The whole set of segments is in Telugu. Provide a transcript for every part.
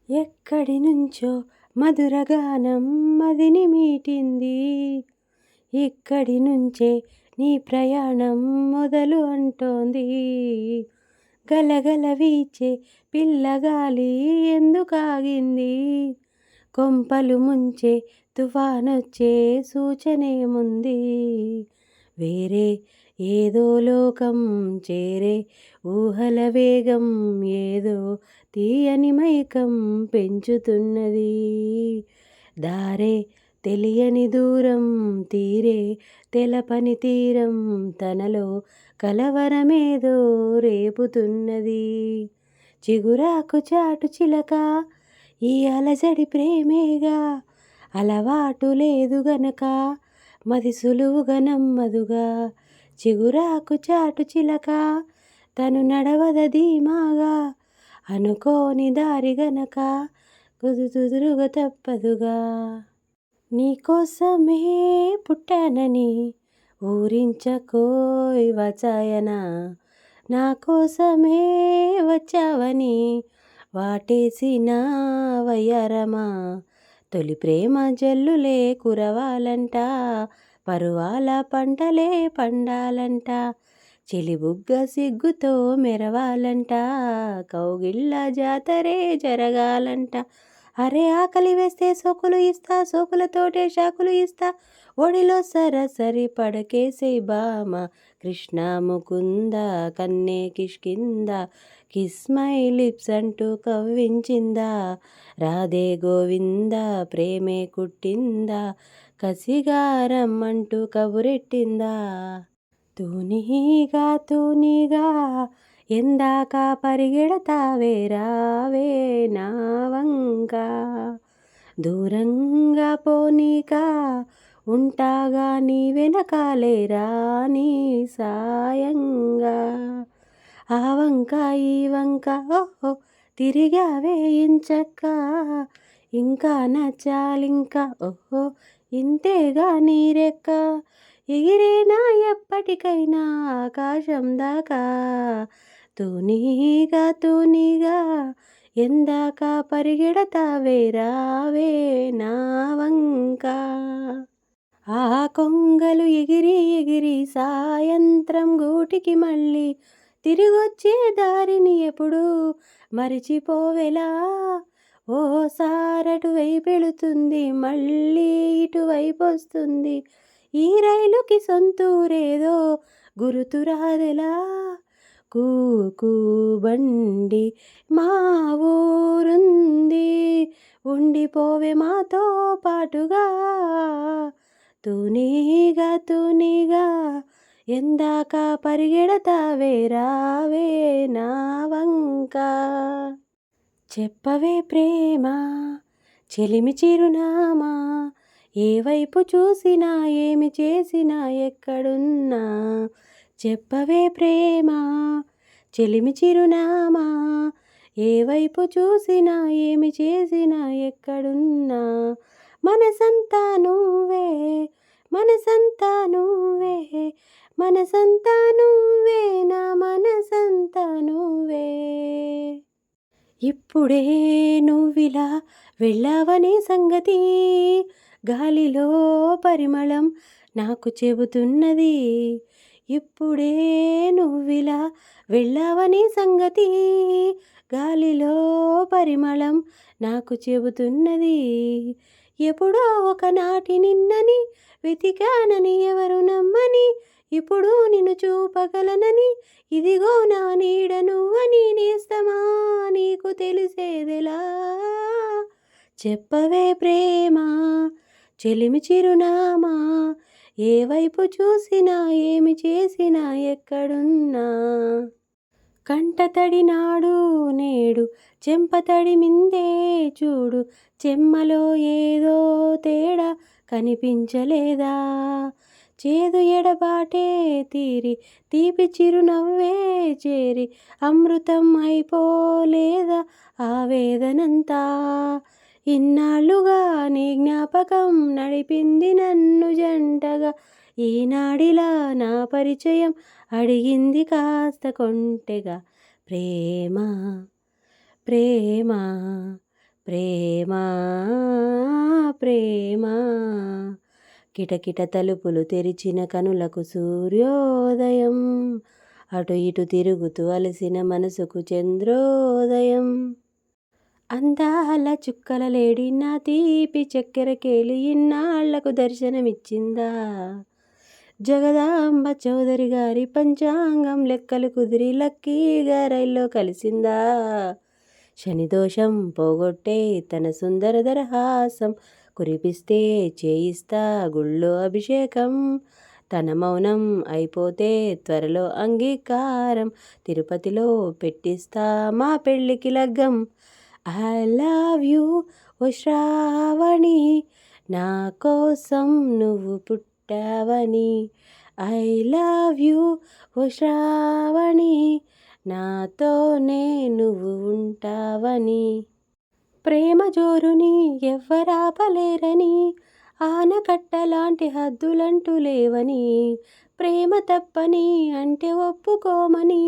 ఎక్కడి నుంచో మధురగానం మదిని మీటింది. ఇక్కడి నుంచే నీ ప్రయాణం మొదలు అంటోంది. గలగల వీచే పిల్లగాలి ఎందుకాగింది? కొంపలు ముంచే తుఫానొచ్చే సూచనేముంది? వేరే ఏదో లోకం చేరే ఊహల వేగం ఏదో తీయని మైకం పెంచుతున్నది. దారే తెలియని దూరం తీరే తెలపని తీరం తనలో కలవరమేదో రేపుతున్నది. చిగురాకు చాటు చిలక ఈ అలజడి ప్రేమేగా, అలవాటు లేదు గనక మది సులువుగా నమ్మదుగా. చిగురాకు చాటు చిలక తను నడవద ధీమాగా, అనుకోని దారి గనక కుదురుగా తప్పదుగా. నీకోసమే పుట్టానని ఊరించకోయ్ వాచాయన, నా కోసమే వచ్చావని వాటేసిన వయ్యారమా. తొలి ప్రేమ జల్లులే కురవాలంట, పరువాల పంటలే పండాలంట, చెలిబుగ్గ సిగ్గుతో మెరవాలంట, కౌగిళ్ళ జాతరే జరగాలంట. అరే ఆకలి వేస్తే సోకులు ఇస్తా, సోకులతోటే షాకులు ఇస్తా, ఒడిలో సరసరి పడకేసే బామ. కృష్ణ ముకుంద కన్నే కిష్కింద, కిస్ మై లిప్స్ అంటూ కవ్వించిందా. రాధే గోవింద ప్రేమే కుట్టిందా, కసిగా రమ్మంటూ కబురెట్టిందా. తూనీగా ఎందాక పరిగెడతావే రావే నా వంక, దూరంగా పోనీక ఉంటాగా నీ వెనకాలే రాని సాయంగా. ఆ వంక ఈ వంక ఓహో తిరిగావే ఎంచక్క, ఇంకా నచ్చాలింకా ఓహో ఇంతేగా నీ రెక్క. ఎగిరేనా ఎప్పటికైనా ఆకాశం దాకా, తూనీగా ఎందాక పరిగెడతావే రావే నా వంక. ఆ కొంగలు ఎగిరి సాయంత్రం గూటికి మళ్ళీ తిరిగొచ్చే దారిని ఎప్పుడు మరిచిపోవెలా. ఓసారటు వైపెళుతుంది మళ్ళీ ఇటువైపు వస్తుంది, ఈ రైలుకి సొంతూరేదో గురుతురాదెలా. కూ బండి మా ఊరుంది, ఉండిపోవే మాతో పాటుగా. తూనీగా ఎందాక పరిగెడతావే రావే నా వంక. చెప్పవే ప్రేమ చెలిమి చిరునామా, ఏ వైపు చూసినా ఏమి చేసినా ఎక్కడున్నా. చెప్పవే ప్రేమ చెలిమి చిరునామా, ఏ వైపు చూసినా ఏమి చేసినా ఎక్కడున్నా. మనసంతా నువ్వే మనసంతా నువ్వే మనసంతా నువ్వే నా మనసంతా నువ్వే. ఇప్పుడే నువ్విలా వెళ్ళావనే సంగతి గాలిలో పరిమళం నాకు చెబుతున్నది. ఇప్పుడే నువ్విలా వెళ్ళావనే సంగతి గాలిలో పరిమళం నాకు చెబుతున్నది. ఎప్పుడో ఒకనాటి నిన్నని వెతికానని ఎవరు నమ్మని, ఇప్పుడు నిన్ను చూపగలనని ఇదిగో నా నీడ నువ్వని నేస్తమా నీకు తెలిసేదెలా. చెప్పవే ప్రేమ చెలిమి చిరునామా, ఏ వైపు చూసినా ఏమి చేసినా ఎక్కడున్నా. కంటతడి నాడు నేడు చెంపతడి మిందే చూడు, చెమ్మలో ఏదో తేడా కనిపించలేదా. చేదు ఎడబాటే తీరి తీపి చిరునవ్వే చేరి అమృతం అయిపోలేదా ఆవేదనంతా. ఇన్నాళ్ళుగా నీ జ్ఞాపకం నడిపింది నన్ను జంటగా, ఈనాడిలా నా పరిచయం అడిగింది కాస్త కొంటెగా. ప్రేమ ప్రేమ ప్రేమ కిటకిట తలుపులు తెరిచిన కనులకు సూర్యోదయం, అటు ఇటు తిరుగుతూ అలసిన మనసుకు చంద్రోదయం. అందాల చుక్కల లేడి నా తీపి చక్కెర కేలి ఇన్నాళ్లకు దర్శనమిచ్చిందా, జగదాంబ చౌదరి గారి పంచాంగం లెక్కలు కుదిరి లక్కీగా రైల్లో కలిసిందా, శనిదోషం పోగొట్టే తన సుందర దరహాసం కురిపిస్తే చేయిస్తా గుళ్ళో అభిషేకం, తన మౌనం అయిపోతే త్వరలో అంగీకారం తిరుపతిలో పెట్టిస్తా మా పెళ్ళికి లగ్గం. ఐ లవ్ యూ ఓ శ్రావణి, నా కోసం నువ్వు పుట్టావని. ఐ లవ్ యూ ఓ శ్రావణి, నాతోనే నువ్వు ఉంటావని. ప్రేమ జోరుని ఎవ్వరాపలేరని, ఆనకట్టలాంటి హద్దులంటూ లేవని, ప్రేమ తప్పని అంటే ఒప్పుకోమని,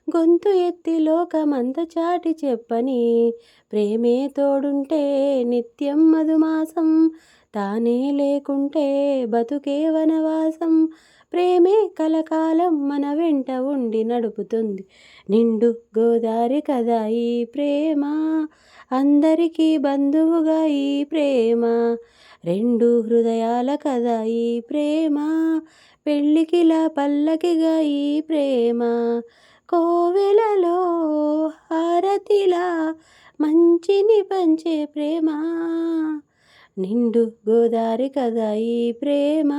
గొంతు ఎత్తి లోకమంత చాటి చెప్పని, ప్రేమే తోడుంటే నిత్యం మధుమాసం, తానే లేకుంటే బతుకే వనవాసం, ప్రేమే కలకాలం మన వెంట ఉండి నడుపుతుంది నిండు గోదారి కదా ఈ ప్రేమ, అందరికీ బంధువుగా ఈ ప్రేమ, రెండు హృదయాల కదా ఈ ప్రేమ, పెళ్ళికిలా పల్లకిగా ఈ ప్రేమ, కోవెలలో హారతిలా మంచిని పంచే ప్రేమ, నిండు గోదారి కదా ఈ ప్రేమ,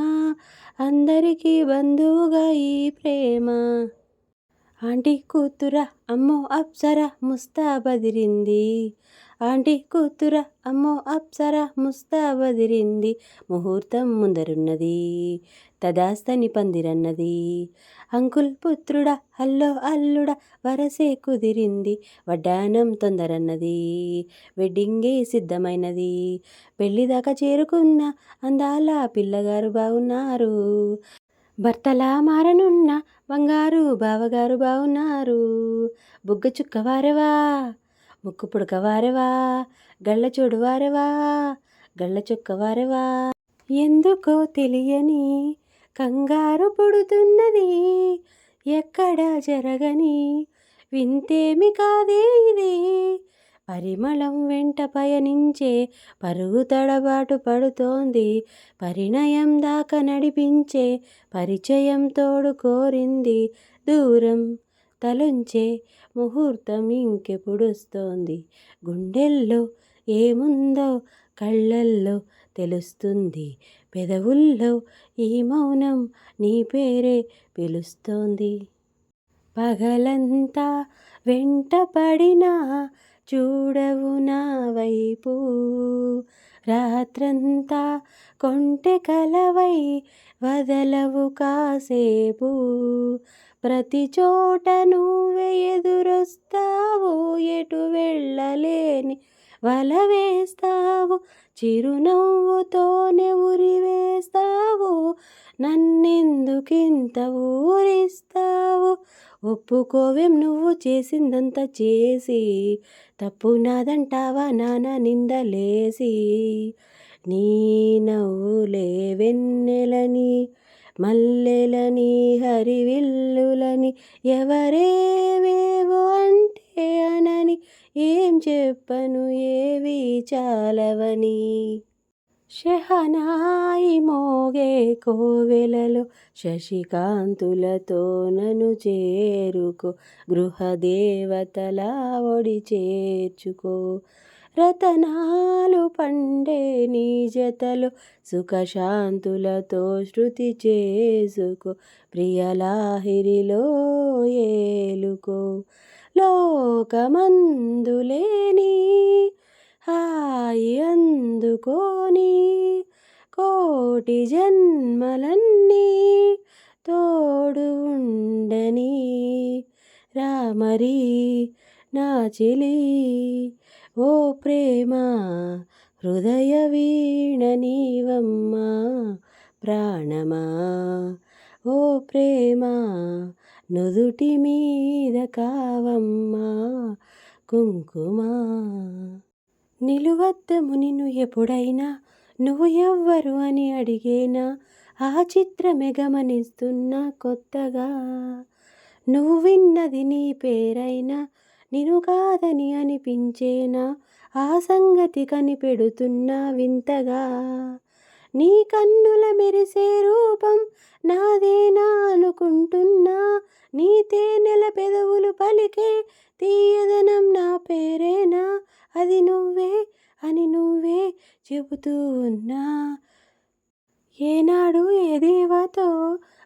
అందరికీ బంధువుగా ఈ ప్రేమ. ఆంటీ కూతుర అమ్మో అప్సర ముస్తాబదిరింది, ఆంటీ కూతుర అమ్మో అప్సర ముస్తాబదిరింది, ముహూర్తం ముందరున్నది తదాస్తని పందిరన్నది, అంకుల్ పుత్రుడ హల్లో అల్లుడ వరసే కుదిరింది, వడ్డానం తొందరన్నది వెడ్డింగే సిద్ధమైనది, పెళ్ళిదాకా చేరుకున్న అందాల పిల్లగారు బాగున్నారు, భర్తలా మారనున్న బంగారు బావగారు బాగున్నారు, బుగ్గ చుక్క వారెవా ముక్కు పుడక వారెవా, గళ్ళ చూడు వారెవా గళ్ళ చుక్క వారెవా, ఎందుకో తెలియని కంగారు పుడుతున్నది, ఎక్కడ జరగని వింతేమి కాదే ఇది, పరిమళం వెంట పయనించే పరుగు తడబాటు పడుతోంది, పరిణయం దాకా నడిపించే పరిచయం తోడు కోరింది, దూరం తలొంచే ముహూర్తం ఇంకెప్పుడొస్తోంది, గుండెల్లో ఏముందో కళ్ళల్లో తెలుస్తుంది, పెదవుల్లో ఈ మౌనం నీ పేరే పిలుస్తోంది, పగలంతా వెంట పడినా చూడవు నా వైపు, రాత్రంతా కొంటె కలవై వదలవు కాసేపు, ప్రతి చోట నువ్వే ఎదురొస్తావు, ఎటు వెళ్ళలేని వల వేస్తావు, చిరునవ్వుతోనే ఉరివేస్తావు, నన్నెందుకింత ఊరిస్తావు, ఒప్పుకోవేం నువ్వు చేసిందంతా చేసి, తప్పు నాదంటావా నాన్న నిందలేసి, నీ నవ్వులే వెన్నెలని మల్లెలని హరివిల్లులని ఎవరేవేవో అంటే అనని, ఏం చెప్పను ఏవి చాలవని, షహనాయి మోగే కోవెలలో శశికాంతులతో నన్ను చేరుకో, గృహదేవతలా ఒడి చేర్చుకో, రతనాలు పండే నీ జతలో సుఖశాంతులతో శృతి చేసుకో, ప్రియలాహిరిలో ఏలుకో, లోకమందులేని హాయి అందుకోని, కోటి జన్మలన్నీ తోడు ఉండని, రామరి నా చెలి ఓ ప్రేమ, హృదయ వీణ నీవమ్మా ప్రాణమా, ఓ ప్రేమ నుదుటి మీద కావమ్మా కుంకుమ. నిలువద్దము నిన్ను ఎప్పుడైనా నువ్వు ఎవ్వరు అని అడిగేనా ఆ చిత్రమే గమనిస్తున్నా కొత్తగా నువ్వు విన్నది నీ పేరైనా నిన్ను కాదని అనిపించేనా ఆ సంగతి కనిపెడుతున్నా వింతగా నీ కన్నుల మెరిసే రూపం నాదేనా అనుకుంటున్నా నీ తేనెల పెదవులు పలికే తీయదనం నా పేరేనా అది నువ్వే అని నువ్వే చెబుతూ ఉన్నా ఏనాడు ఏ దేవతో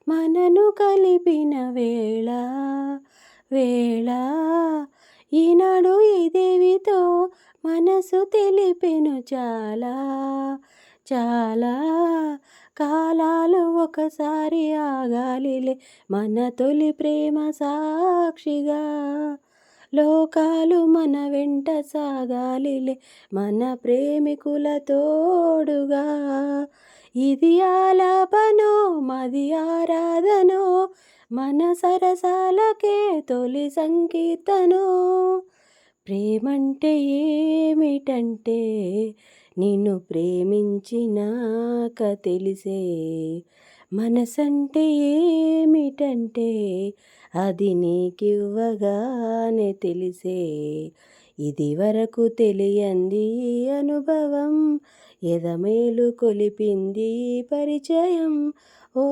మనను కలిపిన వేళ వేళ ఈనాడు ఈ దేవితో మనసు తెలిపెను చాలా చాలా కాలాలు ఒకసారి ఆగాలిలే మన తొలి ప్రేమ సాక్షిగా లోకాలు మన వెంట సాగాలిలే మన ప్రేమికుల తోడుగా ఇది ఆలాపనో మది ఆరాధనో మన సరసాలకే తొలి సంకీర్తనో ప్రేమంటే ఏమిటంటే నిన్ను ప్రేమించినాక తెలిసే మనసంటే ఏమిటంటే అది నీకివ్వగానే తెలిసే ఇది వరకు తెలియంది అనుభవం ఎదమేలు కొలిపింది పరిచయం ఓ